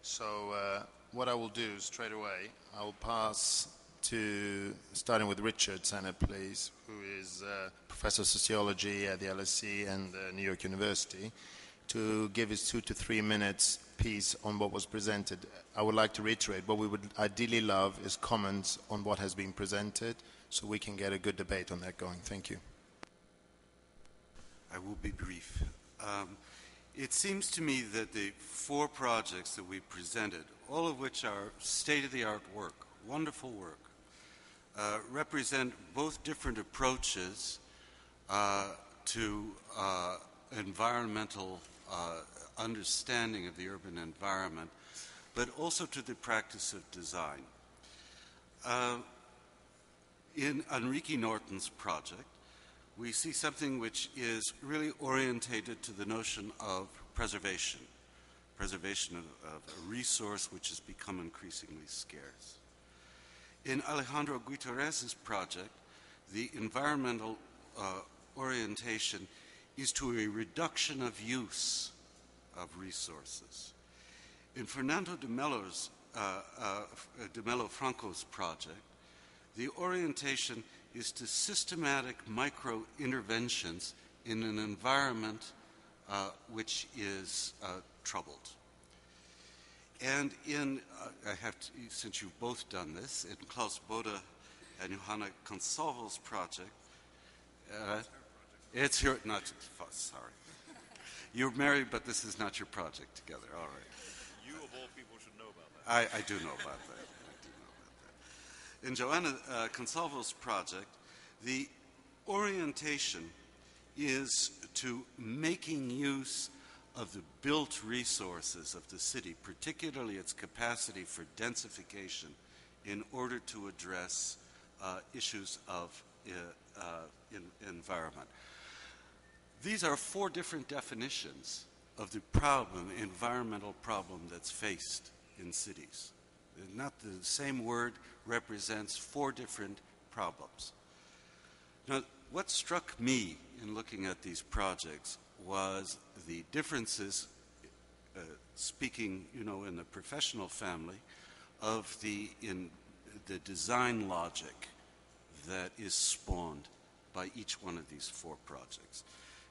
So what I will do straight away, I will pass to, starting with Richard Sennett, please, who is Professor of Sociology at the LSE and New York University, to give his 2 to 3 minutes piece on what was presented. I would like to reiterate, what we would ideally love is comments on what has been presented, so we can get a good debate on that going. Thank you. I will be brief. It seems to me that the 4 projects that we presented, all of which are state-of-the-art work, wonderful work, represent both different approaches to environmental understanding of the urban environment, but also to the practice of design. In Enrique Norton's project, we see something which is really orientated to the notion of preservation of a resource which has become increasingly scarce. In Alejandro Gutierrez's project, the environmental orientation is to a reduction of use of resources. In Fernando de Melo Franco's project, the orientation is to systematic micro-interventions in an environment which is troubled. And in, since you've both done this, in Klaus Bode and Johanna Consalvo's project, it's your, not, sorry. You're married, but this is not your project together, all right. You of all people should know about that. I do know about that. In Johanna Consalvo's project, the orientation is to making use of the built resources of the city, particularly its capacity for densification, in order to address issues of environment. These are 4 different definitions of the problem, environmental problem that's faced in cities. Not the same word represents 4 different problems. Now, what struck me in looking at these projects was the differences, speaking, in the professional family, of the design logic that is spawned by each one of these 4 projects.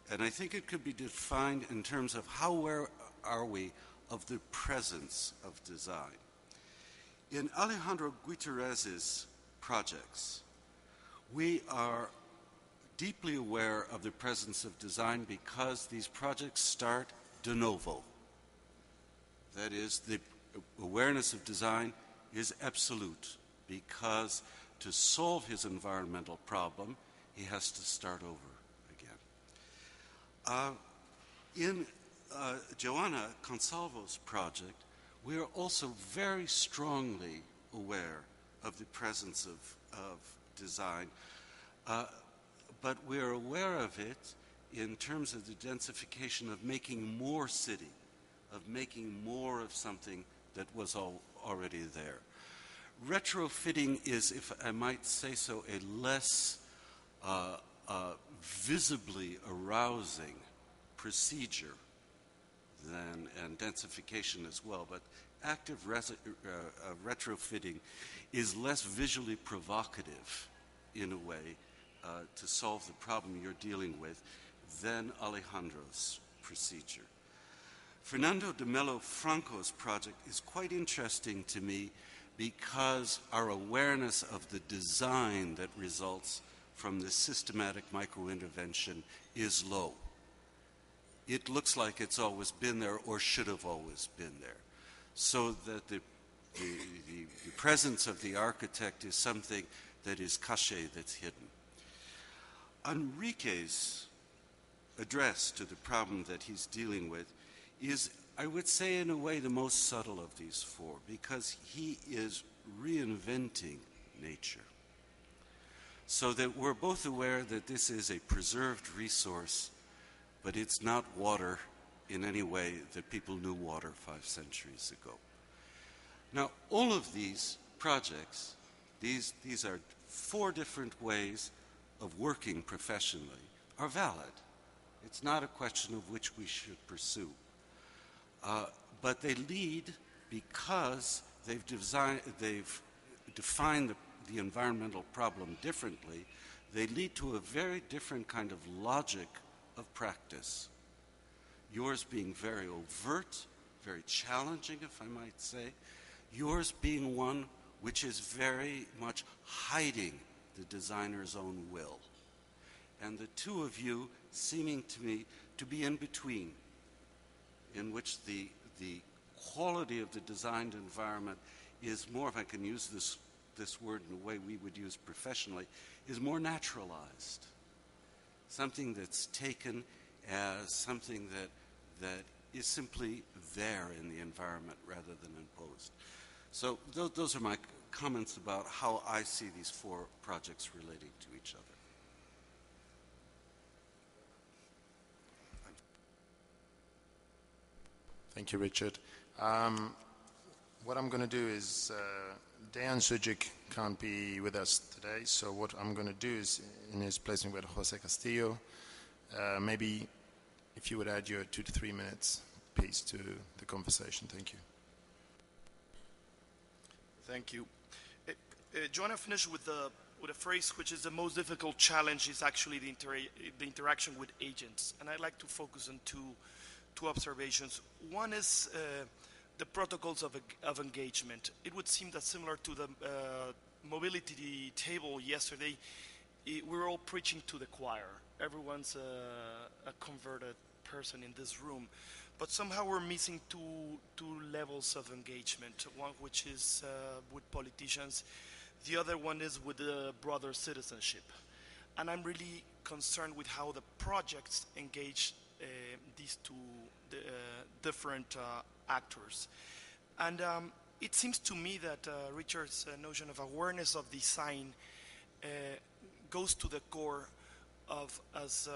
And I think it could be defined in terms of how aware are we of the presence of design. In Alejandro Gutierrez's projects, we are deeply aware of the presence of design because these projects start de novo. That is, the awareness of design is absolute because to solve his environmental problem, he has to start over again. In Johanna Consalvo's project, we are also very strongly aware of the presence of design, but we're aware of it in terms of the densification of making more city, of making more of something that was already there. Retrofitting is, if I might say so, a less visibly arousing procedure than, and densification as well, but active retrofitting is less visually provocative in a way to solve the problem you're dealing with than Alejandro's procedure. Fernando de Melo Franco's project is quite interesting to me because our awareness of the design that results from this systematic micro-intervention is low. It looks like it's always been there or should have always been there, so that the presence of the architect is something that is caché, that's hidden. Enrique's address to the problem that he's dealing with is, I would say in a way, the most subtle of these 4, because he is reinventing nature. So that we're both aware that this is a preserved resource, but it's not water in any way that people knew water 5 centuries ago. Now, all of these projects, these are 4 different ways of working professionally, are valid. It's not a question of which we should pursue. But they lead because they've defined the environmental problem differently, they lead to a very different kind of logic of practice. Yours being very overt, very challenging, if I might say. Yours being one which is very much hiding the designer's own will. And the two of you seeming to me to be in between, in which the quality of the designed environment is more, if I can use this word in a way we would use professionally, is more naturalized. Something that's taken as something that is simply there in the environment rather than imposed. So those are my comments about how I see these four projects relating to each other. Thank you, Richard. What I'm going to do is, Dejan Sujic can't be with us today, so what I'm going to do is, in his place with Jose Castillo, maybe if you would add your 2 to 3 minutes piece to the conversation. Thank you. Thank you. Joanna finished with a phrase which is the most difficult challenge is actually the interaction with agents. And I'd like to focus on two observations. One is the protocols of engagement. It would seem that similar to the mobility table yesterday, we're all preaching to the choir. Everyone's a converted person in this room. But somehow we're missing two levels of engagement. One which is with politicians. The other one is with the broader citizenship. And I'm really concerned with how the projects engage these two different actors. And it seems to me that Richard's notion of awareness of design goes to the core of, as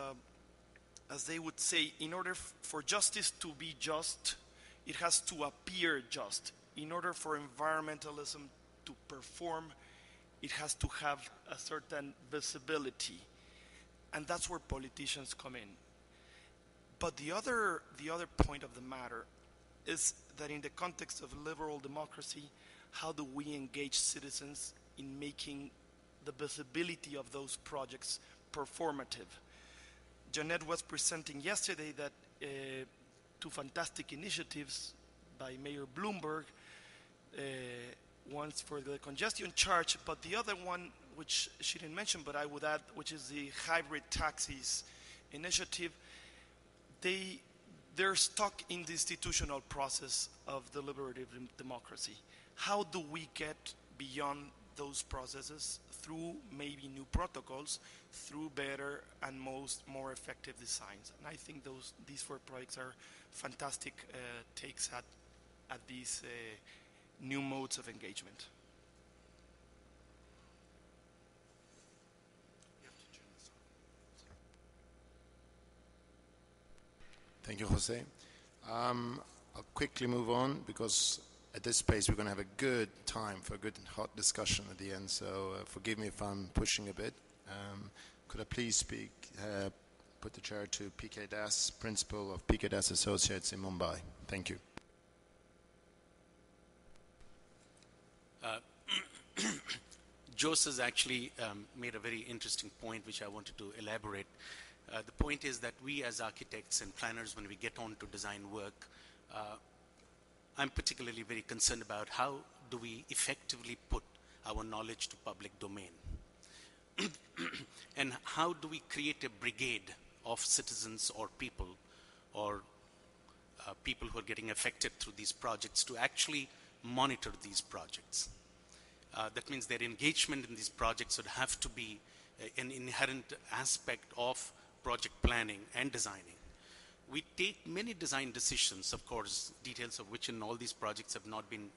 they would say, in order for justice to be just, it has to appear just. In order for environmentalism to perform, it has to have a certain visibility. And that's where politicians come in. But the other point of the matter is that in the context of liberal democracy, how do we engage citizens in making the visibility of those projects performative? Jeanette was presenting yesterday that two fantastic initiatives by Mayor Bloomberg, one's for the congestion charge, but the other one, which she didn't mention, but I would add, which is the hybrid taxis initiative. They're stuck in the institutional process of deliberative democracy. How do we get beyond those processes through maybe new protocols, through better and more effective designs? And I think these four projects are fantastic takes at these new modes of engagement. Thank you, Jose. I'll quickly move on because at this pace we're going to have a good time for a good hot discussion at the end, so forgive me if I'm pushing a bit. Could I please put the chair to PK Das, Principal of PK Das Associates in Mumbai. Thank you. Jose has actually made a very interesting point which I wanted to elaborate. The point is that we as architects and planners, when we get on to design work, I'm particularly very concerned about how do we effectively put our knowledge to public domain. And how do we create a brigade of citizens or people who are getting affected through these projects to actually monitor these projects. That means their engagement in these projects would have to be an inherent aspect of project planning and designing. We take many design decisions, of course, details of which in all these projects have not been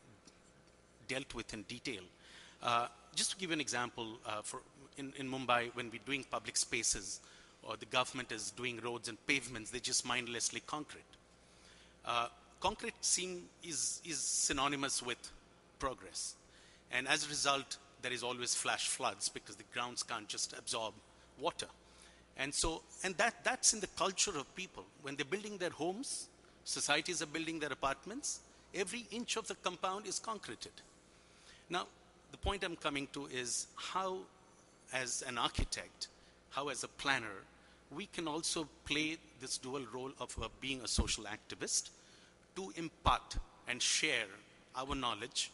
dealt with in detail. Just to give you an example, in Mumbai, when we're doing public spaces or the government is doing roads and pavements, they just mindlessly concrete. Concrete is synonymous with progress. And as a result, there is always flash floods because the grounds can't just absorb water. And that's in the culture of people. When they're building their homes, societies are building their apartments, every inch of the compound is concreted. Now, the point I'm coming to is how, as an architect, how as a planner, we can also play this dual role of being a social activist to impart and share our knowledge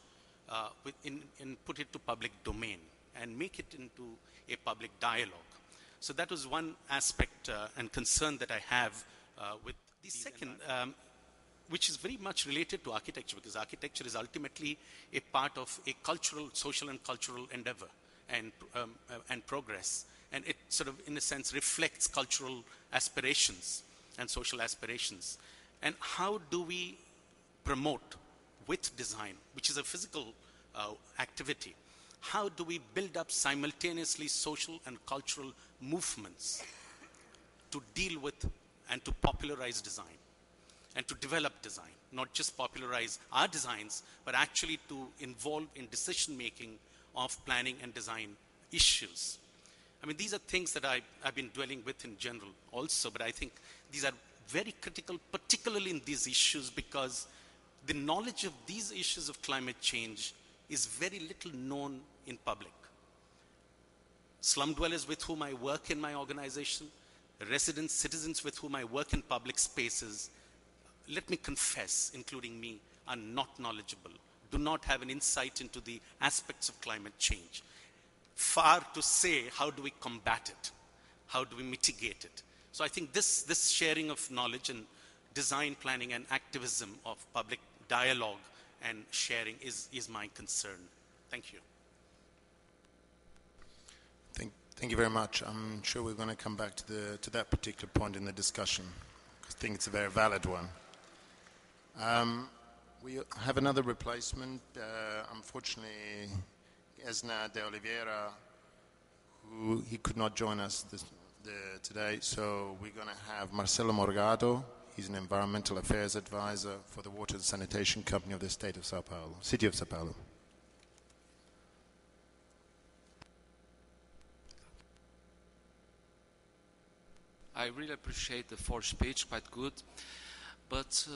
and put it to public domain and make it into a public dialogue. So that was one aspect and concern that I have with the second, which is very much related to architecture, because architecture is ultimately a part of a cultural, social and cultural endeavor and progress. And it sort of, in a sense, reflects cultural aspirations and social aspirations. And how do we promote with design, which is a physical activity, how do we build up simultaneously social and cultural movements to deal with and to popularize design and to develop design, not just popularize our designs, but actually to involve in decision-making of planning and design issues. I mean, these are things that I've been dwelling with in general also, but I think these are very critical, particularly in these issues, because the knowledge of these issues of climate change is very little known in public. Slum dwellers with whom I work in my organization, residents, citizens with whom I work in public spaces, let me confess, including me, are not knowledgeable, do not have an insight into the aspects of climate change. Far to say, how do we combat it? How do we mitigate it? So I think this sharing of knowledge and design planning and activism of public dialogue and sharing is my concern. Thank you. Thank you very much. I'm sure we're going to come back to that particular point in the discussion. I think it's a very valid one. We have another replacement. Unfortunately, Esna de Oliveira, he could not join us today, so we're going to have Marcelo Morgado. He's an environmental affairs advisor for the Water and Sanitation Company of the State of Sao Paulo, City of Sao Paulo. I really appreciate the fourth speech, quite good. But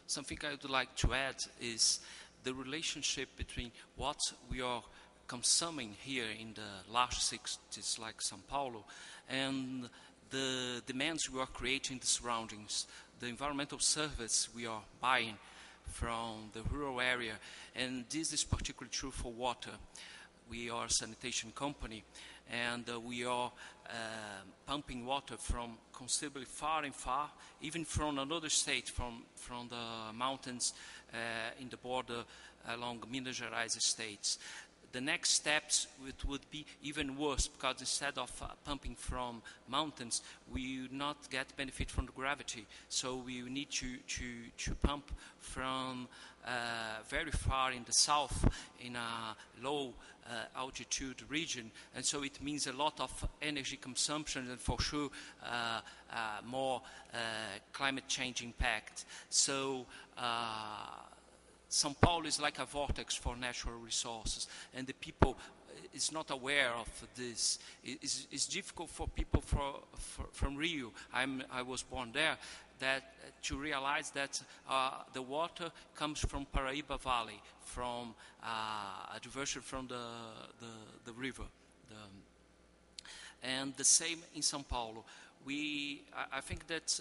something I would like to add is the relationship between what we are consuming here in the large cities like Sao Paulo and the demands we are creating in the surroundings, the environmental service we are buying from the rural area. And this is particularly true for water. We are a sanitation company, and we are pumping water from considerably far and far, even from another state, from the mountains in the border along Minas Gerais states. The next steps would be even worse, because instead of pumping from mountains, we would not get benefit from the gravity. So we need to pump from very far in the south, in a low altitude region. And so it means a lot of energy consumption and for sure more climate change impact. So São Paulo is like a vortex for natural resources, and the people is not aware of this. It's difficult for people from Rio, I was born there, that to realize that the water comes from Paraíba Valley, from a diversion from the river. And the same in São Paulo. I think that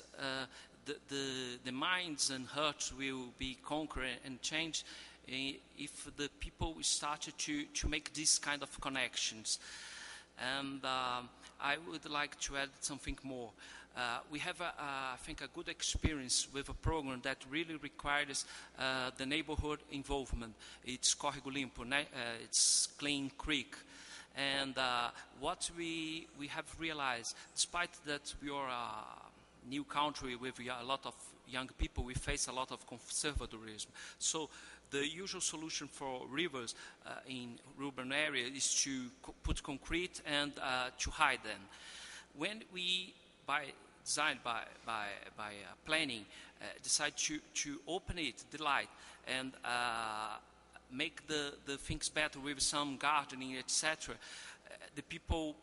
the minds and hearts will be conquered and changed if the people started to make these kind of connections. And I would like to add something more. We have, I think, a good experience with a program that really requires the neighborhood involvement. It's Córrego Limpo, it's Clean Creek. And what we have realized, despite that we are a new country with a lot of young people, we face a lot of conservatism. So the usual solution for rivers in urban areas is to put concrete and to hide them. When we, by planning, decide to open it, the light, and make the things better with some gardening, etc., the people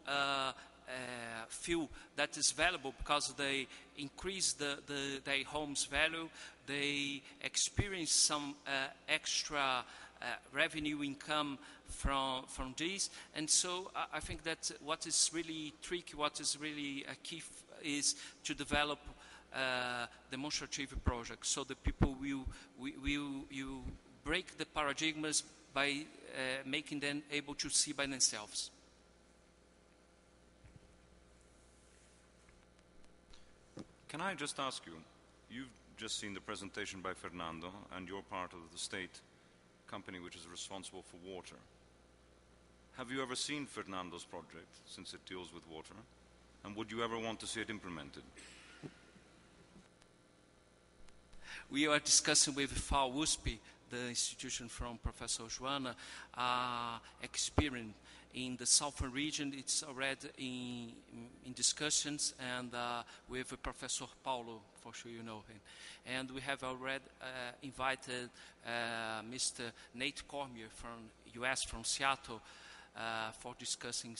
feel that is valuable because they increase their home's value, they experience some extra revenue income from this, and so I think that what is really tricky, what is really key is to develop demonstrative projects, so the people will break the paradigms by making them able to see by themselves. Can I just ask you, you've just seen the presentation by Fernando, and you're part of the state company which is responsible for water. Have you ever seen Fernando's project, since it deals with water? And would you ever want to see it implemented? We are discussing with FAO-USP, the institution from Professor Joana, experience in the southern region. It's already in discussions, and with Professor Paulo, for sure you know him. And we have already invited Mr. Nate Cormier from US, from Seattle, for discussing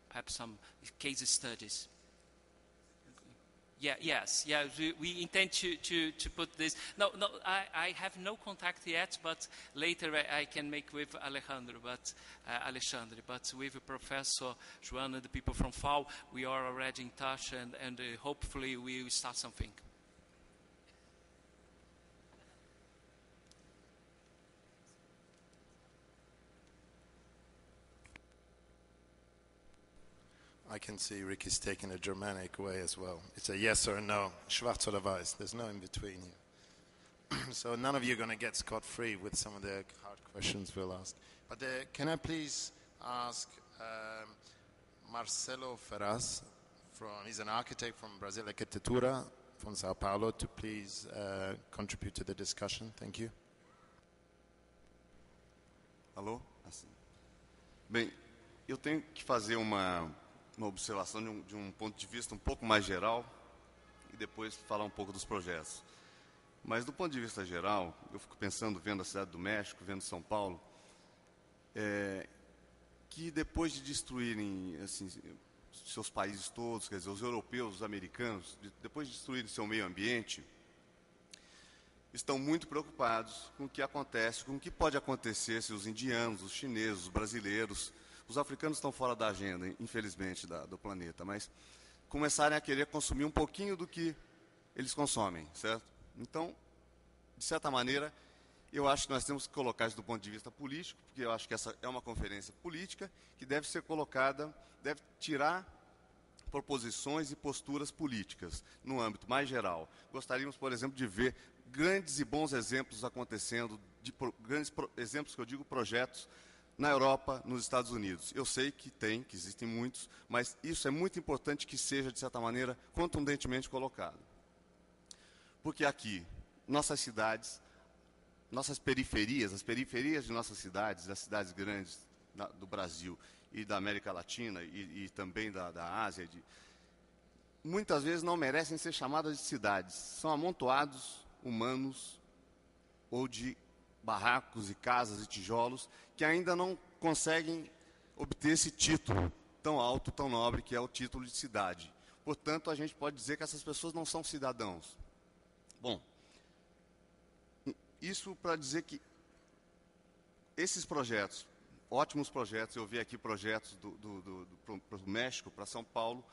perhaps some case studies. Yeah, yes, yeah, we intend to put this. No, I have no contact yet, but later I can make with Alexandre, but with Professor Joana, the people from FAO, we are already in touch, and hopefully we will start something. I can see Ricky's taking a Germanic way as well. It's a yes or a no, schwarz oder weiß. There's no in between here. So none of you are going to get scot-free with some of the hard questions we'll ask. But can I please ask Marcelo Ferraz, he's an architect from Brasil Arquitetura, from Sao Paulo, to please contribute to the discussion. Thank you. Alô? Assim. Bem, eu tenho que fazer uma observação de um ponto de vista um pouco mais geral e depois falar um pouco dos projetos. Mas do ponto de vista geral, eu fico pensando, vendo a Cidade do México, vendo São Paulo, que depois de destruírem assim, seus países todos, quer dizer, os europeus, os americanos, depois de destruírem seu meio ambiente, estão muito preocupados com o que acontece, com o que pode acontecer se os indianos, os chineses, os brasileiros, os africanos estão fora da agenda, infelizmente, do planeta, mas começarem a querer consumir um pouquinho do que eles consomem, certo? Então, de certa maneira, eu acho que nós temos que colocar isso do ponto de vista político, porque eu acho que essa é uma conferência política que deve ser colocada, deve tirar proposições e posturas políticas no âmbito mais geral. Gostaríamos, por exemplo, de ver grandes e bons exemplos acontecendo, grandes exemplos que eu digo projetos na Europa, nos Estados Unidos. Eu sei que existem muitos, mas isso é muito importante que seja, de certa maneira, contundentemente colocado. Porque aqui, nossas cidades, nossas periferias, as periferias de nossas cidades, das cidades grandes do Brasil e da América Latina e também da Ásia, muitas vezes não merecem ser chamadas de cidades. São amontoados humanos ou de barracos e casas e tijolos que ainda não conseguem obter esse título tão alto, tão nobre, que é o título de cidade. Portanto, a gente pode dizer que essas pessoas não são cidadãos. Bom, isso para dizer que esses projetos, ótimos projetos, eu vi aqui projetos para o México, para São Paulo,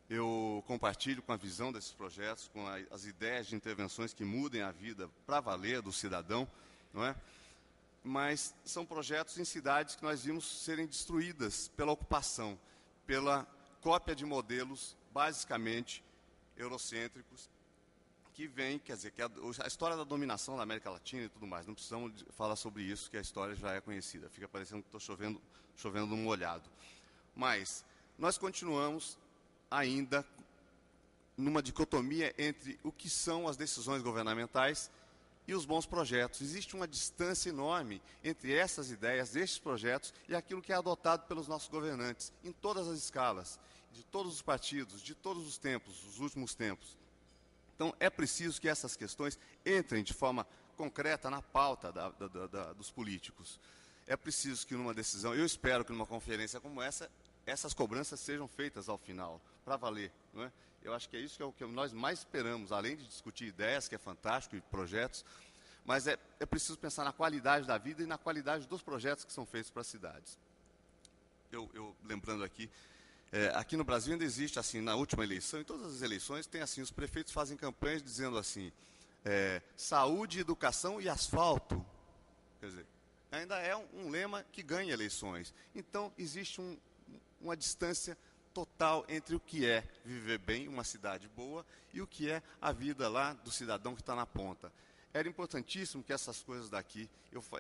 eu compartilho com a visão desses projetos, com as ideias de intervenções que mudem a vida para valer do cidadão, não é? Mas são projetos em cidades que nós vimos serem destruídas pela ocupação, pela cópia de modelos basicamente eurocêntricos, que vem, quer dizer, que a história da dominação da América Latina e tudo mais, não precisamos falar sobre isso, que a história já é conhecida, fica parecendo que estou chovendo num molhado. Mas nós continuamos ainda numa dicotomia entre o que são as decisões governamentais e os bons projetos. Existe uma distância enorme entre essas ideias, esses projetos, e aquilo que é adotado pelos nossos governantes, em todas as escalas, de todos os partidos, de todos os tempos, os últimos tempos. Então, é preciso que essas questões entrem de forma concreta na pauta dos políticos. É preciso que numa decisão, eu espero que numa conferência como essa essas cobranças sejam feitas ao final, para valer. Não é? Eu acho que é isso que é o que nós mais esperamos, além de discutir ideias, que é fantástico, e projetos, mas é preciso pensar na qualidade da vida e na qualidade dos projetos que são feitos para as cidades. Eu lembrando aqui, aqui no Brasil ainda existe, assim, na última eleição, em todas as eleições, tem assim, os prefeitos fazem campanhas dizendo assim, saúde, educação e asfalto. Quer dizer, ainda é um lema que ganha eleições. Então, existe uma distância total entre o que é viver bem, uma cidade boa, e o que é a vida lá do cidadão que está na ponta. Era importantíssimo que essas coisas daqui,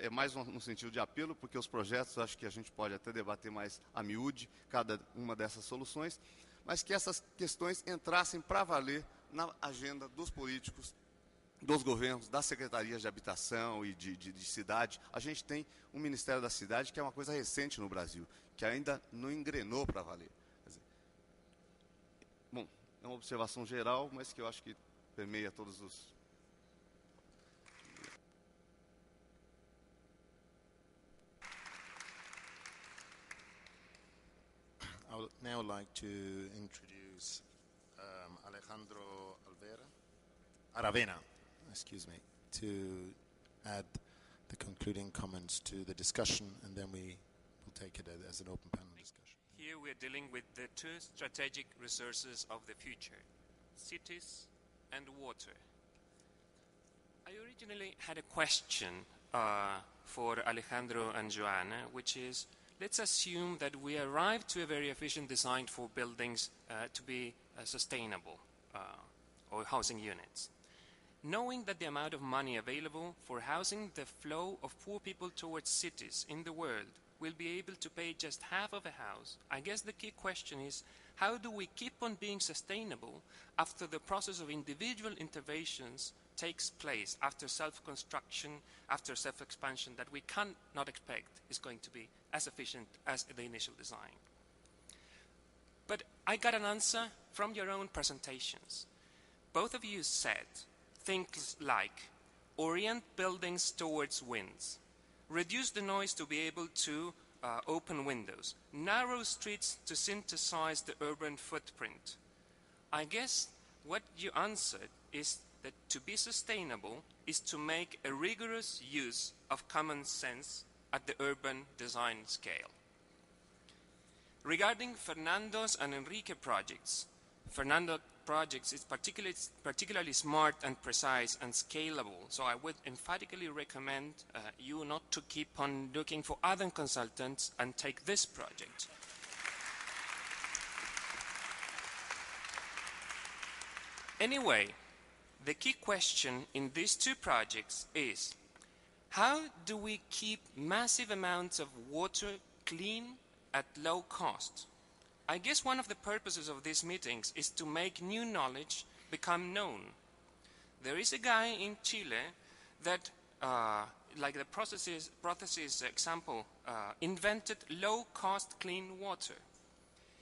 é mais no sentido de apelo, porque os projetos, acho que a gente pode até debater mais a miúde, cada uma dessas soluções, mas que essas questões entrassem para valer na agenda dos políticos, dos governos, das secretarias de habitação e de cidade. A gente tem um Ministério da Cidade que é uma coisa recente no Brasil, que ainda não engrenou para valer. Quer dizer, bom, é uma observação geral, mas que eu acho que permeia todos os... I would now like to introduce Alejandro Aravena, excuse me, to add the concluding comments to the discussion, and then we will take it as an open panel discussion. Here we are dealing with the two strategic resources of the future, cities and water. I originally had a question for Alejandro and Joanna, which is, let's assume that we arrive to a very efficient design for buildings to be sustainable, or housing units. Knowing that the amount of money available for housing the flow of poor people towards cities in the world will be able to pay just half of a house, I guess the key question is, how do we keep on being sustainable after the process of individual interventions takes place, after self-construction, after self-expansion, that we cannot expect is going to be as efficient as the initial design? But I got an answer from your own presentations. Both of you said things like orient buildings towards winds, reduce the noise to be able to open windows, narrow streets to synthesize the urban footprint. I guess what you answered is that to be sustainable is to make a rigorous use of common sense at the urban design scale. Regarding Fernando's and Enrique projects, Fernando projects is particularly smart and precise and scalable, so I would emphatically recommend you not to keep on looking for other consultants and take this project. Anyway, the key question in these two projects is, how do we keep massive amounts of water clean at low cost? I guess one of the purposes of these meetings is to make new knowledge become known. There is a guy in Chile that, like the processes example, invented low-cost clean water.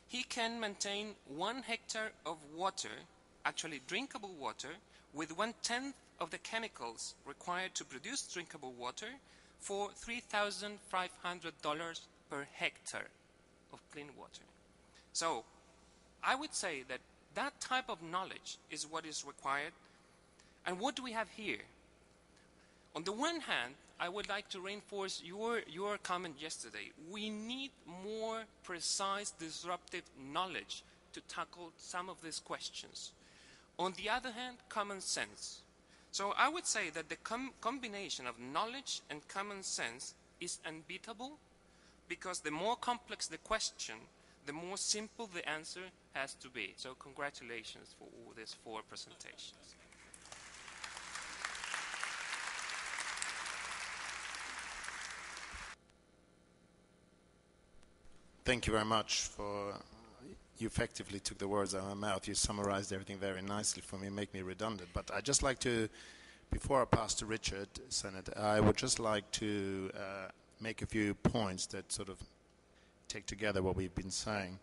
He can maintain 1 hectare of water, actually drinkable water, with 1/10 of the chemicals required to produce drinkable water for $3,500 per hectare of clean water. So I would say that that type of knowledge is what is required. And what do we have here? On the one hand, I would like to reinforce your comment yesterday. We need more precise disruptive knowledge to tackle some of these questions. On the other hand, common sense. So I would say that the combination of knowledge and common sense is unbeatable, because the more complex the question, the more simple the answer has to be. So congratulations for all these 4 presentations. Thank you very much you effectively took the words out of my mouth. You summarized everything very nicely for me, make me redundant. But I'd just like to, before I pass to Richard, Senator, I would just like to make a few points that sort of take together what we've been saying.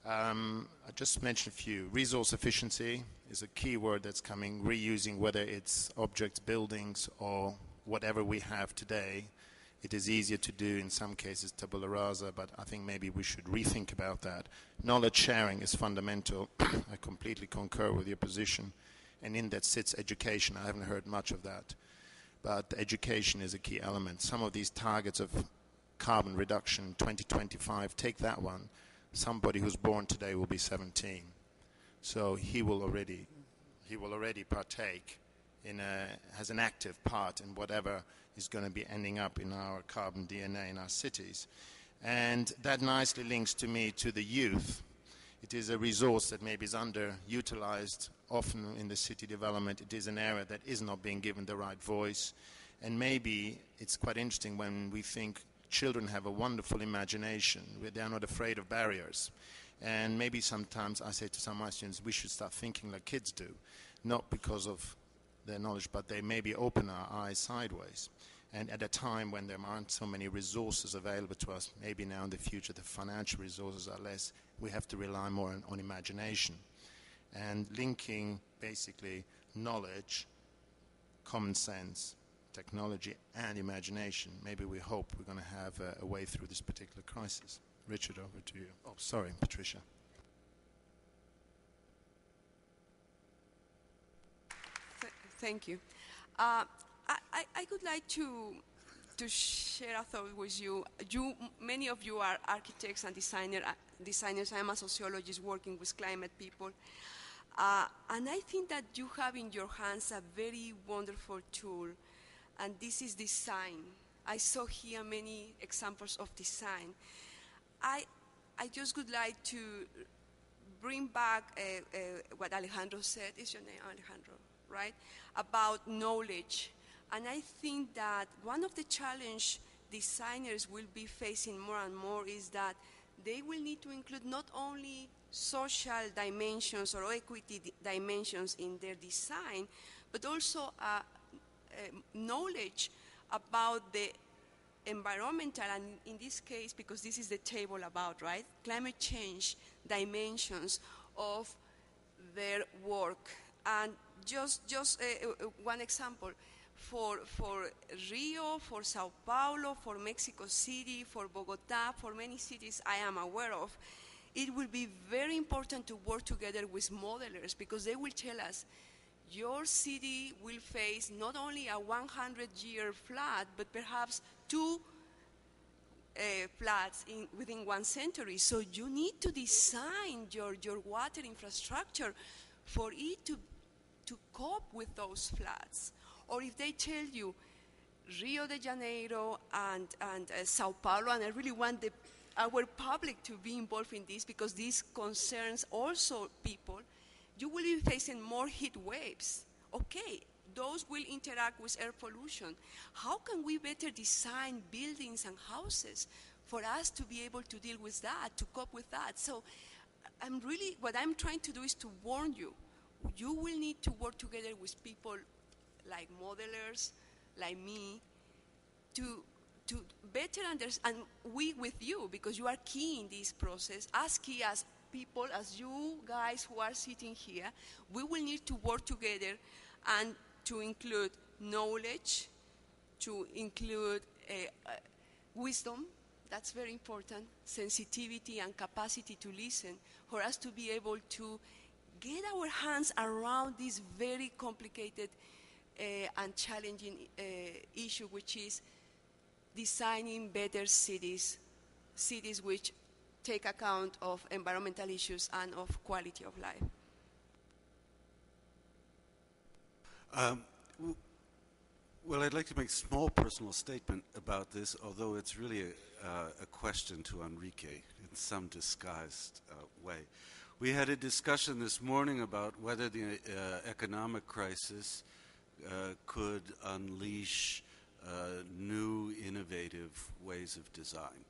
I just mentioned a few. Resource efficiency is a key word that's coming, reusing, whether it's objects, buildings, or whatever we have today, It is easier to do in some cases tabula rasa, but I think maybe we should rethink about that. Knowledge sharing is fundamental. I completely concur with your position. And in that sits education. I haven't heard much of that. But education is a key element. Some of these targets of carbon reduction, 2025, take that one. Somebody who's born today will be 17. So he will already partake has an active part in whatever is going to be ending up in our carbon DNA in our cities. And that nicely links to me to the youth. It is a resource that maybe is underutilized often in the city development. It is an area that is not being given the right voice. And maybe it's quite interesting when we think children have a wonderful imagination. They are not afraid of barriers. And maybe sometimes I say to some of my students, we should start thinking like kids do, not because of their knowledge, but they maybe open our eyes sideways. And at a time when there aren't so many resources available to us, maybe now in the future the financial resources are less, we have to rely more on imagination. And linking basically knowledge, common sense, technology, and imagination, maybe we hope we're going to have a way through this particular crisis. Richard, over to you. Oh, sorry, Patricia. Thank you. I would like to share a thought with you. Many of you are architects and designers. I am a sociologist working with climate people. And I think that you have in your hands a very wonderful tool, and this is design. I saw here many examples of design. I just would like to bring back what Alejandro said. Is your name Alejandro? Right? About knowledge. And I think that one of the challenges designers will be facing more and more is that they will need to include not only social dimensions or equity dimensions in their design, but also knowledge about the environmental, and in this case, because this is the table about, right, climate change dimensions of their work. And just one example, for Rio, for Sao Paulo, for Mexico City, for Bogota, for many cities I am aware of, it will be very important to work together with modelers, because they will tell us, your city will face not only a 100-year flood, but perhaps 2 floods within 1 century. So you need to design your water infrastructure for it to cope with those floods. Or if they tell you Rio de Janeiro and Sao Paulo, and I really want our public to be involved in this because this concerns also people, you will be facing more heat waves. Okay, those will interact with air pollution. How can we better design buildings and houses for us to be able to deal with that, to cope with that? So what I'm trying to do is to warn you. You will need to work together with people like modelers, like me, to better understand, and we with you, because you are key in this process, as key as people, as you guys who are sitting here. We will need to work together and to include knowledge, to include wisdom, that's very important, sensitivity and capacity to listen, for us to be able to get our hands around this very complicated and challenging issue, which is designing better cities which take account of environmental issues and of quality of life. Well, I'd like to make a small personal statement about this, although it's really a question to Enrique in some disguised way. We had a discussion this morning about whether the economic crisis could unleash new, innovative ways of design.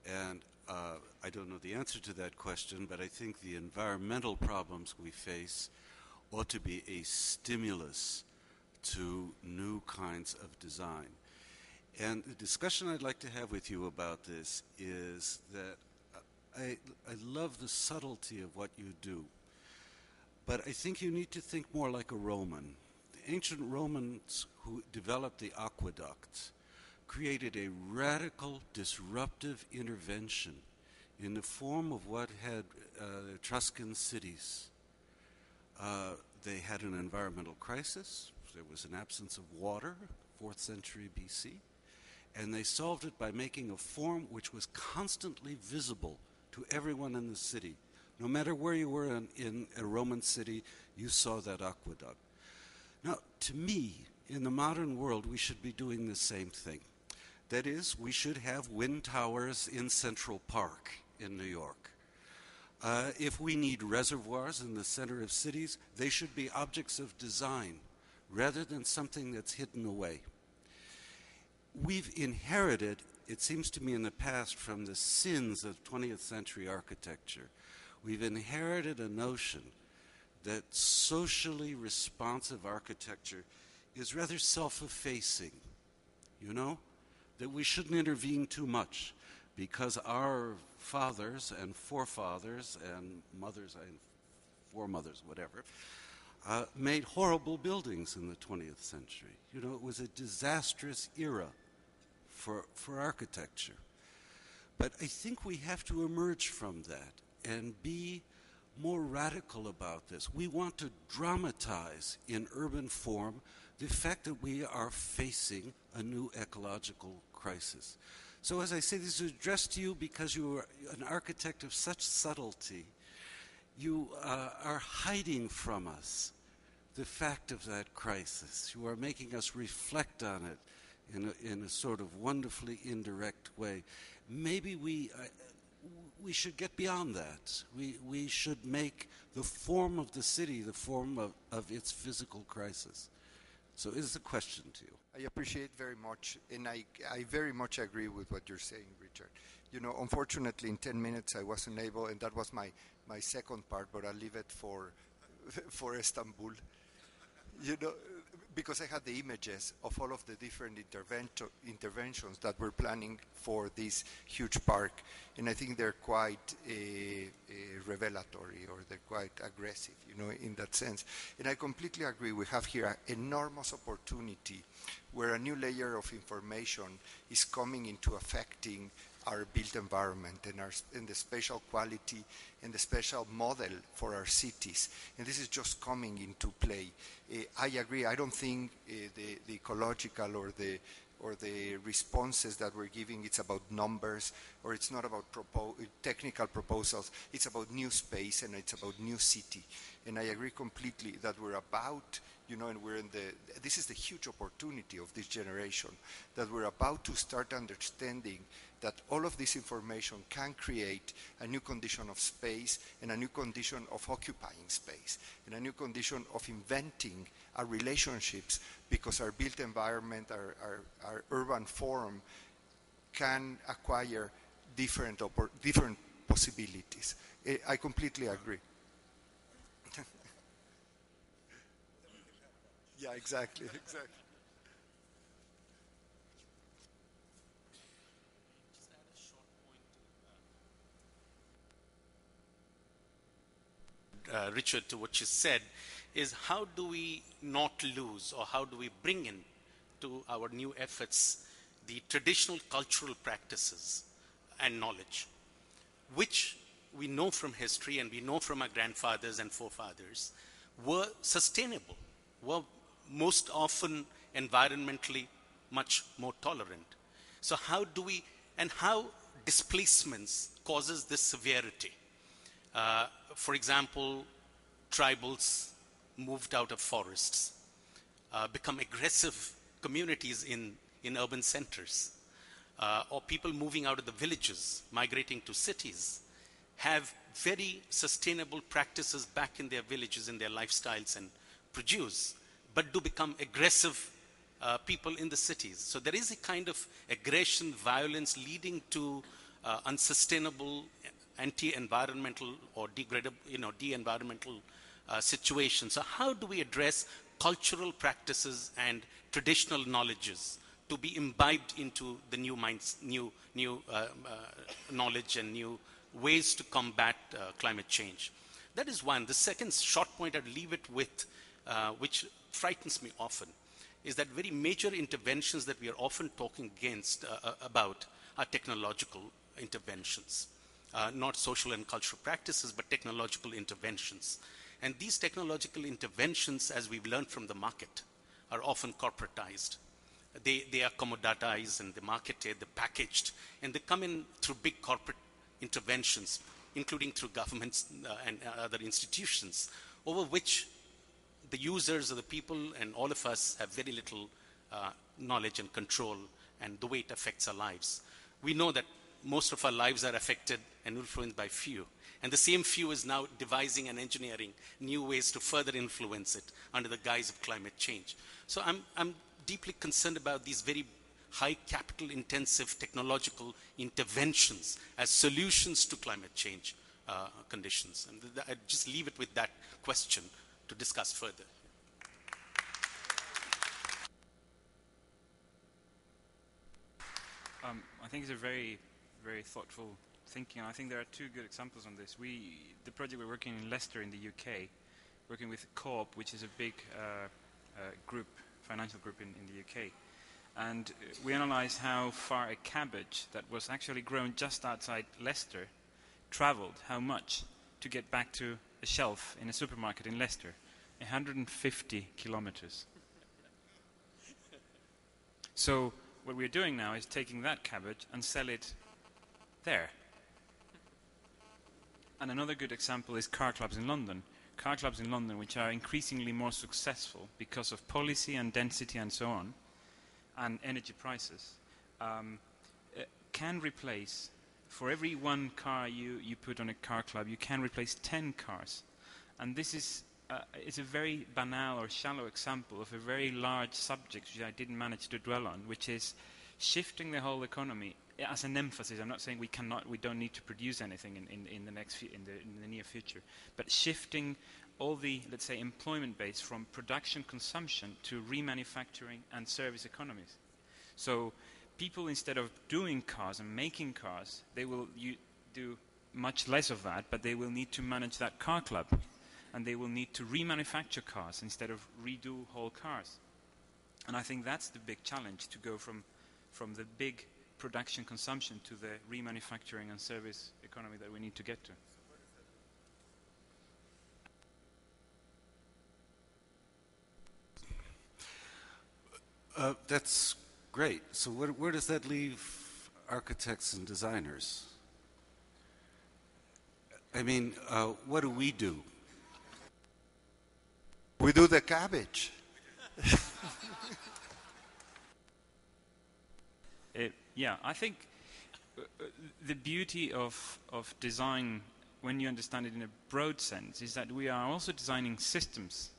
And I don't know the answer to that question, but I think the environmental problems we face ought to be a stimulus to new kinds of design. And the discussion I'd like to have with you about this is that I love the subtlety of what you do, but I think you need to think more like a Roman. The ancient Romans who developed the aqueducts created a radical, disruptive intervention in the form of what had Etruscan cities. They had an environmental crisis. There was an absence of water, 4th century BC, and they solved it by making a form which was constantly visible to everyone in the city. No matter where you were in a Roman city, you saw that aqueduct. Now, to me, in the modern world, we should be doing the same thing. That is, we should have wind towers in Central Park in New York. If we need reservoirs in the center of cities, they should be objects of design rather than something that's hidden away. We've inherited, it seems to me in the past, from the sins of 20th century architecture, we've inherited a notion that socially responsive architecture is rather self-effacing, you know? That we shouldn't intervene too much because our fathers and forefathers and mothers and foremothers, whatever, made horrible buildings in the 20th century. You know, it was a disastrous era for architecture. But I think we have to emerge from that and be more radical about this. We want to dramatize in urban form the fact that we are facing a new ecological crisis. So as I say, this is addressed to you because you are an architect of such subtlety. You are hiding from us the fact of that crisis. You are making us reflect on it in a sort of wonderfully indirect way. Maybe we should get beyond that. We should make the form of the city the form of its physical crisis. So is the question to you. I appreciate very much, and I very much agree with what you're saying, Richard. You know, unfortunately, in 10 minutes I wasn't able, and that was my second part, but I'll leave it for Istanbul. You know, because I had the images of all of the different interventions that we're planning for this huge park, and I think they're quite revelatory, or they're quite aggressive, you know, in that sense. And I completely agree. We have here an enormous opportunity where a new layer of information is coming into affecting our built environment and the spatial quality and the spatial model for our cities. And this is just coming into play. I agree. I don't think the ecological or the responses that we're giving, it's about numbers, or it's not about technical proposals. It's about new space and it's about new city. And I agree completely that we're about, you know, and this is the huge opportunity of this generation, that we're about to start understanding that all of this information can create a new condition of space and a new condition of occupying space and a new condition of inventing our relationships, because our built environment, our urban form can acquire different possibilities. I completely agree. Yeah, exactly. Richard, to what you said, is how do we not lose, or how do we bring in to our new efforts the traditional cultural practices and knowledge, which we know from history and we know from our grandfathers and forefathers were sustainable, were most often environmentally much more tolerant. So how do we, and how displacements causes this severity? For example, tribals moved out of forests, become aggressive communities in urban centers, or people moving out of the villages, migrating to cities, have very sustainable practices back in their villages, in their lifestyles, and produce, but do become aggressive people in the cities. So there is a kind of aggression, violence leading to unsustainable, anti-environmental or de-environmental situations. So how do we address cultural practices and traditional knowledges to be imbibed into the new minds, new knowledge and new ways to combat climate change? That is one. The second short point I'd leave it with, which frightens me often, is that very major interventions that we are often talking about are technological interventions, not social and cultural practices, but technological interventions. And these technological interventions, as we've learned from the market, are often corporatized. They are commoditized and they're marketed, they're packaged, and they come in through big corporate interventions, including through governments and other institutions, over which the users or the people and all of us have very little knowledge and control, and the way it affects our lives. We know that most of our lives are affected and influenced by few. And the same few is now devising and engineering new ways to further influence it under the guise of climate change. So I'm deeply concerned about these very high capital intensive technological interventions as solutions to climate change conditions. And I just leave it with that question to discuss further. I think it's a very, very thoughtful thinking. I think there are two good examples on this. The project we're working in Leicester in the UK, working with Co-op, which is a big group, financial group in the UK. And we analyzed how far a cabbage that was actually grown just outside Leicester traveled, how much, to get back to a shelf in a supermarket in Leicester. 150 kilometers. So what we're doing now is taking that cabbage and sell it there. And another good example is car clubs in London. Car clubs in London, which are increasingly more successful because of policy and density and so on, and energy prices, can replace, for every one car you put on a car club, you can replace 10 cars. And this is it's a very banal or shallow example of a very large subject which I didn't manage to dwell on, which is shifting the whole economy as an emphasis. I'm not saying we don't need to produce anything in the near future, but shifting all the, let's say, employment base from production consumption to remanufacturing and service economies. So people, instead of doing cars and making cars, they will do much less of that, but they will need to manage that car club. And they will need to remanufacture cars instead of redo whole cars. And I think that's the big challenge, to go from the big production consumption to the remanufacturing and service economy that we need to get to. That's great. So where does that leave architects and designers? I mean, what do we do? We do the cabbage. Yeah, I think the beauty of design, when you understand it in a broad sense, is that we are also designing systems,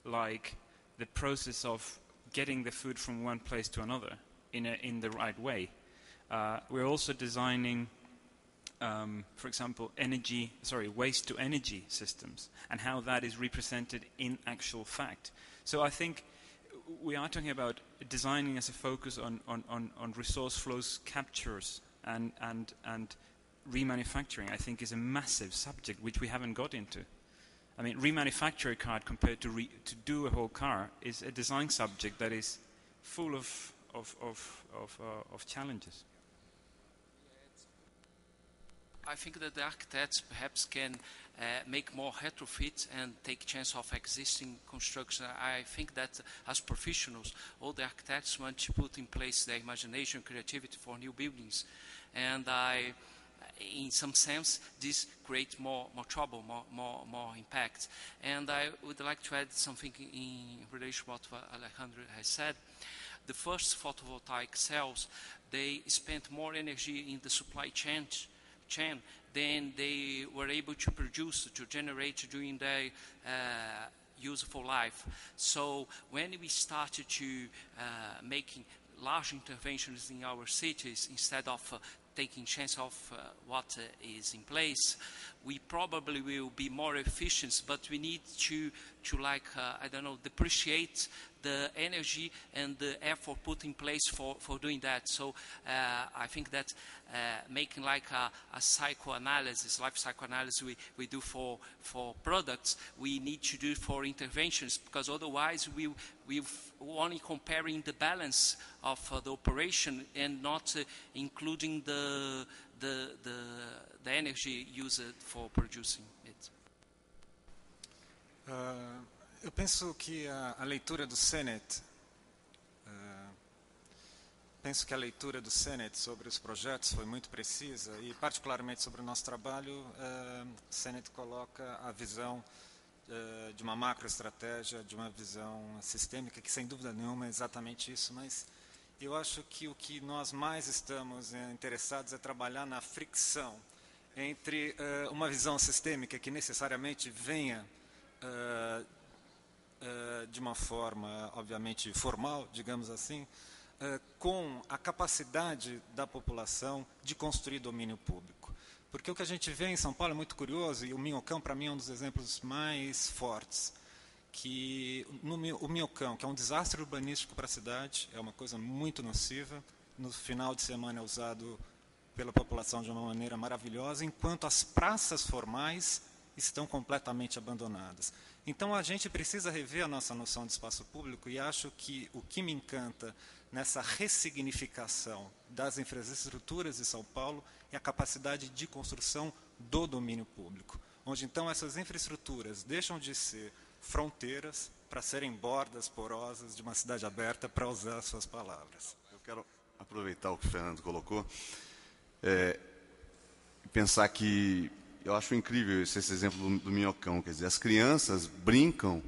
like the process of getting the food from one place to another in the right way. We're also designing, for example, waste to energy systems, and how that is represented in actual fact. So I think we are talking about designing as a focus on resource flows captures and remanufacturing. I think is a massive subject which we haven't got into. I mean, remanufacture a car compared to do a whole car is a design subject that is full of challenges. I think that the architects perhaps can make more retrofit and take chance of existing construction. I think that as professionals, all the architects want to put in place their imagination, creativity for new buildings. And in some sense, this creates more trouble, more impact. And I would like to add something in relation to what Alejandro has said. The first photovoltaic cells, they spent more energy in the supply chain than they were able to produce, to generate during their useful life. So when we started to making large interventions in our cities, instead of taking chance of what is in place, we probably will be more efficient, but we need to to like, I don't know, depreciate the energy and the effort put in place for doing that. So I think that making like a psychoanalysis, life psychoanalysis we do for products, we need to do for interventions, because otherwise we're only comparing the balance of the operation and not including the energy used for producing it. Eu penso que a leitura do Sennett, sobre os projetos foi muito precisa e particularmente sobre o nosso trabalho, Sennett coloca a visão de uma macroestratégia, de uma visão sistêmica, que sem dúvida nenhuma é exatamente isso, mas eu acho que o que nós mais estamos interessados é trabalhar na fricção entre uma visão sistêmica que necessariamente venha de uma forma, obviamente, formal, digamos assim, com a capacidade da população de construir domínio público. Porque o que a gente vê em São Paulo é muito curioso, e o Minhocão, para mim, é um dos exemplos mais fortes, que o Minhocão, que é um desastre urbanístico para a cidade, é uma coisa muito nociva, no final de semana é usado pela população de uma maneira maravilhosa, enquanto as praças formais estão completamente abandonadas. Então, a gente precisa rever a nossa noção de espaço público, e acho que o que me encanta nessa ressignificação das infraestruturas de São Paulo é a capacidade de construção do domínio público, onde, então, essas infraestruturas deixam de ser fronteiras para serem bordas porosas de uma cidade aberta, para usar as suas palavras. Eu quero aproveitar o que o Fernando colocou e pensar que eu acho incrível esse exemplo do Minhocão, quer dizer, as crianças brincam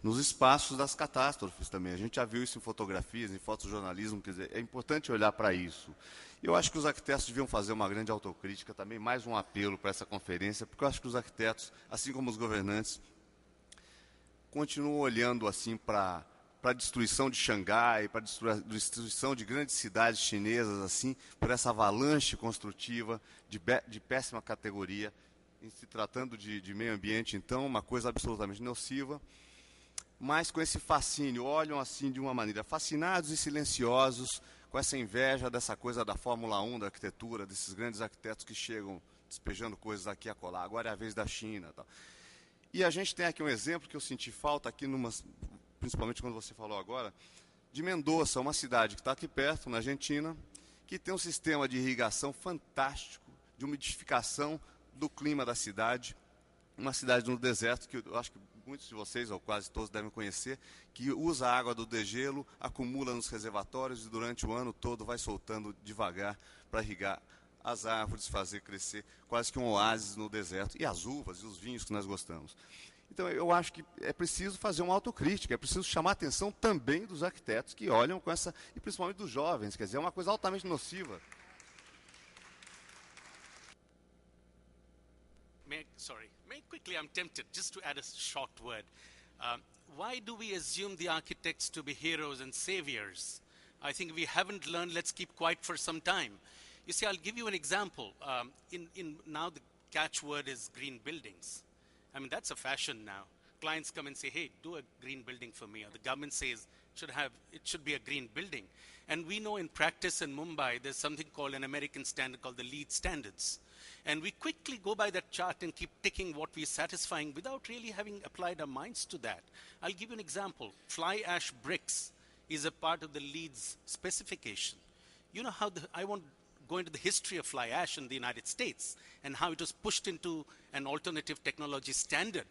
nos espaços das catástrofes também. A gente já viu isso em fotografias, em fotojornalismo, quer dizer, é importante olhar para isso. Eu acho que os arquitetos deviam fazer uma grande autocrítica também, mais um apelo para essa conferência, porque eu acho que os arquitetos, assim como os governantes, continuam olhando assim para a destruição de Xangai, para a destruição de grandes cidades chinesas, assim, por essa avalanche construtiva de péssima categoria, em se tratando de meio ambiente, então, uma coisa absolutamente nociva, mas com esse fascínio, olham assim de uma maneira, fascinados e silenciosos, com essa inveja dessa coisa da Fórmula 1, da arquitetura, desses grandes arquitetos que chegam despejando coisas aqui e acolá, agora é a vez da China. Tal. E a gente tem aqui um exemplo que eu senti falta aqui, principalmente quando você falou agora, de Mendoza, uma cidade que está aqui perto, na Argentina, que tem um sistema de irrigação fantástico, de umidificação do clima da cidade, uma cidade no deserto, que eu acho que muitos de vocês, ou quase todos, devem conhecer, que usa a água do degelo, acumula nos reservatórios e durante o ano todo vai soltando devagar para irrigar as árvores, fazer crescer quase que um oásis no deserto, e as uvas e os vinhos que nós gostamos. Então, eu acho que é preciso fazer uma autocrítica, é preciso chamar a atenção também dos arquitetos que olham com essa, e principalmente dos jovens, quer dizer, é uma coisa altamente nociva. May quickly, I'm tempted just to add a short word. Why do we assume the architects to be heroes and saviors? I think we haven't learned, let's keep quiet for some time. You see, I'll give you an example. Now the catchword is green buildings. I mean, that's a fashion now. Clients come and say, hey, do a green building for me. Or the government says it should be a green building. And we know in practice in Mumbai, there's something called an American standard called the LEED standards. And we quickly go by that chart and keep ticking what we're satisfying without really having applied our minds to that. I'll give you an example. Fly ash bricks is a part of the LEED's specification. You know how I won't go into the history of fly ash in the United States and how it was pushed into an alternative technology standard,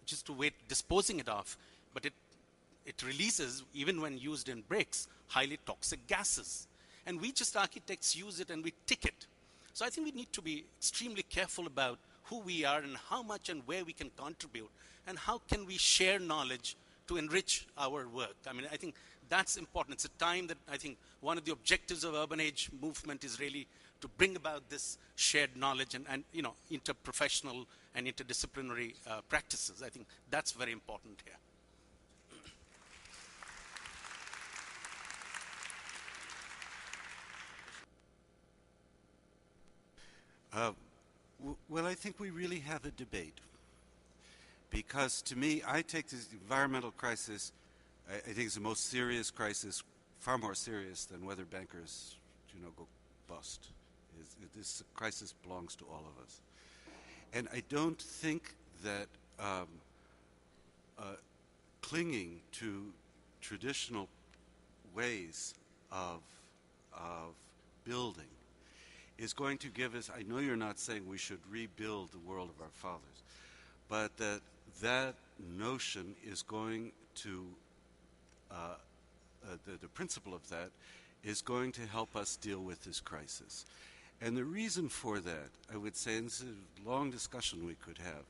just a way disposing it off. But it releases, even when used in bricks, highly toxic gases. And we just architects use it and we tick it. So I think we need to be extremely careful about who we are and how much and where we can contribute and how can we share knowledge to enrich our work. I mean, I think that's important. It's a time that I think one of the objectives of Urban Age movement is really to bring about this shared knowledge and you know, interprofessional and interdisciplinary practices. I think that's very important here. Well, I think we really have a debate. Because to me, I take this environmental crisis, I think it's the most serious crisis, far more serious than whether bankers, go bust. This crisis belongs to all of us. And I don't think that clinging to traditional ways of building is going to give us, I know you're not saying we should rebuild the world of our fathers, but that notion is going to, the principle of that is going to help us deal with this crisis. And the reason for that, I would say, and this is a long discussion we could have,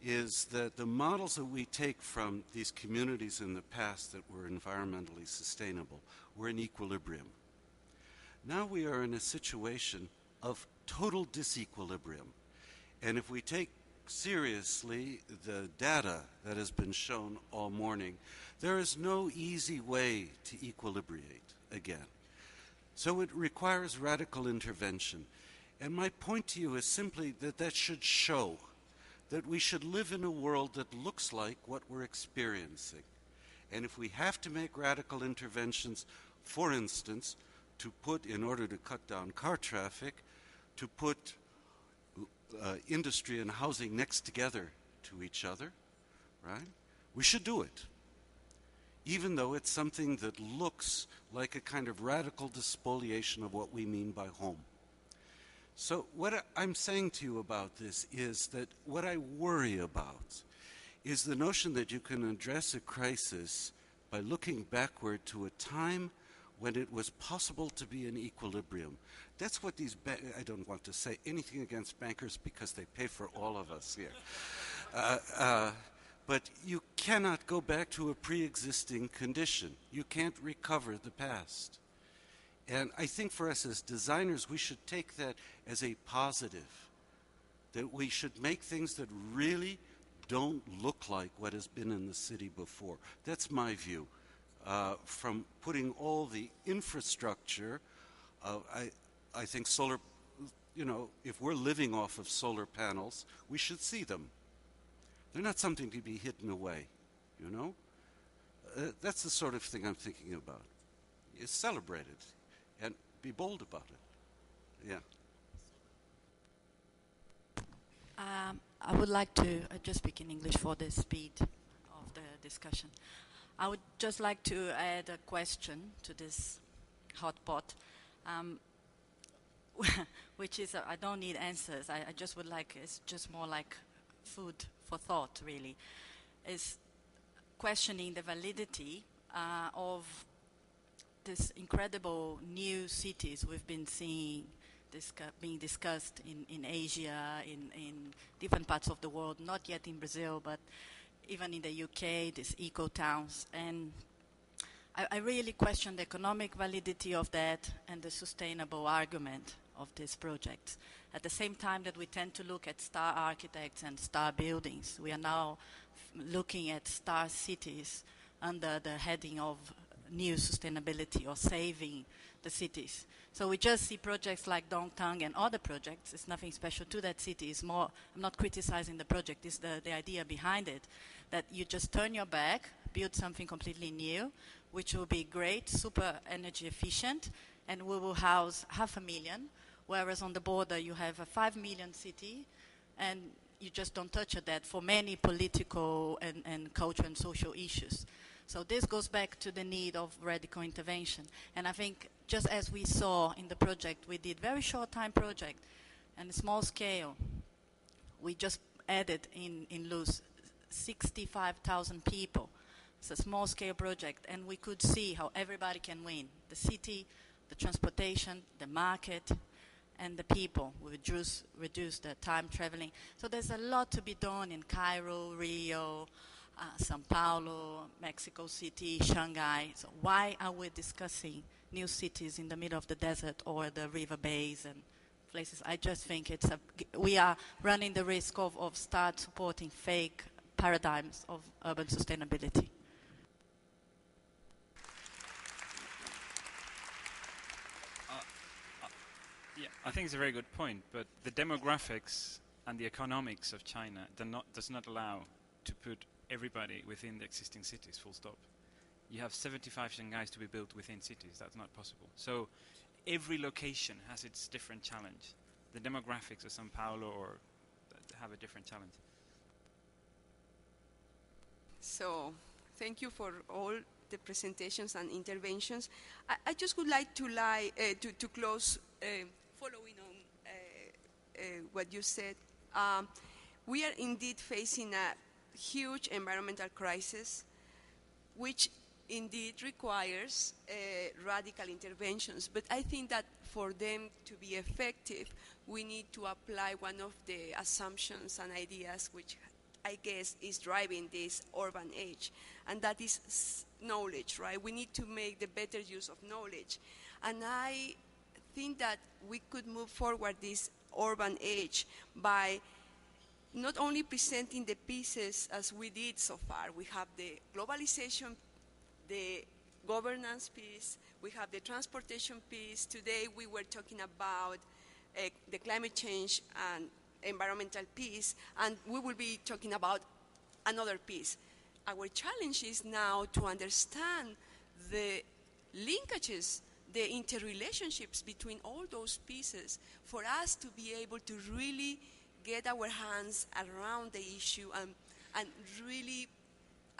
is that the models that we take from these communities in the past that were environmentally sustainable were in equilibrium. Now we are in a situation of total disequilibrium. And if we take seriously the data that has been shown all morning, there is no easy way to equilibrate again. So it requires radical intervention. And my point to you is simply that should show that we should live in a world that looks like what we're experiencing. And if we have to make radical interventions, for instance, to put, in order to cut down car traffic, to put industry and housing next together to each other, right? We should do it, even though it's something that looks like a kind of radical despoliation of what we mean by home. So what I'm saying to you about this is that what I worry about is the notion that you can address a crisis by looking backward to a time when it was possible to be in equilibrium. That's what these, I don't want to say anything against bankers because they pay for all of us here. But you cannot go back to a pre-existing condition. You can't recover the past. And I think for us as designers, we should take that as a positive, that we should make things that really don't look like what has been in the city before. That's my view. From putting all the infrastructure, I think solar, if we're living off of solar panels, we should see them. They're not something to be hidden away, That's the sort of thing I'm thinking about. It's celebrated and be bold about it. Yeah. I would like to just speak in English for the speed of the discussion. I would just like to add a question to this hot pot, which is, I don't need answers. I just would like, it's just more like food for thought, really. Is questioning the validity of this incredible new cities we've been seeing being discussed in Asia, in different parts of the world, not yet in Brazil, but even in the UK, these eco-towns. And I really question the economic validity of that and the sustainable argument of these projects. At the same time that we tend to look at star architects and star buildings, we are now looking at star cities under the heading of new sustainability or saving the cities. So we just see projects like Dongtang and other projects. It's nothing special to that city. It's more, I'm not criticizing the project, it's the idea behind it, that you just turn your back, build something completely new, which will be great, super energy efficient, and we will house 500,000, whereas on the border you have a 5 million city, and you just don't touch that for many political and cultural and social issues. So this goes back to the need of radical intervention. And I think just as we saw in the project, we did very short time project and small scale. We just added in Luz 65,000 people. It's a small scale project, and we could see how everybody can win. The city, the transportation, the market, and the people. We reduce the time traveling. So there's a lot to be done in Cairo, Rio, Sao Paulo, Mexico City, Shanghai. So why are we discussing new cities in the middle of the desert or the river bays and places? I just think we are running the risk of start supporting fake paradigms of urban sustainability. Yeah, I think it's a very good point, but the demographics and the economics of China does not allow to put everybody within the existing cities, full stop. You have 75 Shanghais to be built within cities. That's not possible. So every location has its different challenge. The demographics of Sao Paulo have a different challenge. So thank you for all the presentations and interventions. I just would like to close following on what you said. We are indeed facing a huge environmental crisis, which indeed requires radical interventions. But I think that for them to be effective, we need to apply one of the assumptions and ideas which I guess is driving this urban age, and that is knowledge, right? We need to make the better use of knowledge. And I think that we could move forward this urban age by not only presenting the pieces as we did so far. We have the globalization, the governance piece, we have the transportation piece. Today we were talking about the climate change and environmental piece, and we will be talking about another piece. Our challenge is now to understand the linkages, the interrelationships between all those pieces for us to be able to really get our hands around the issue and really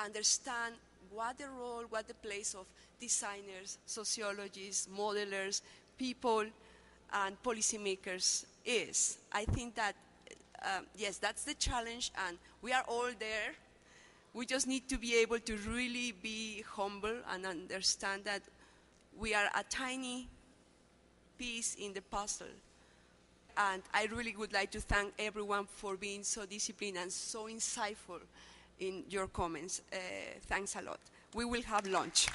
understand what the role, what the place of designers, sociologists, modelers, people, and policymakers is. I think that, yes, that's the challenge, and we are all there. We just need to be able to really be humble and understand that we are a tiny piece in the puzzle. And I really would like to thank everyone for being so disciplined and so insightful in your comments. Thanks a lot. We will have lunch.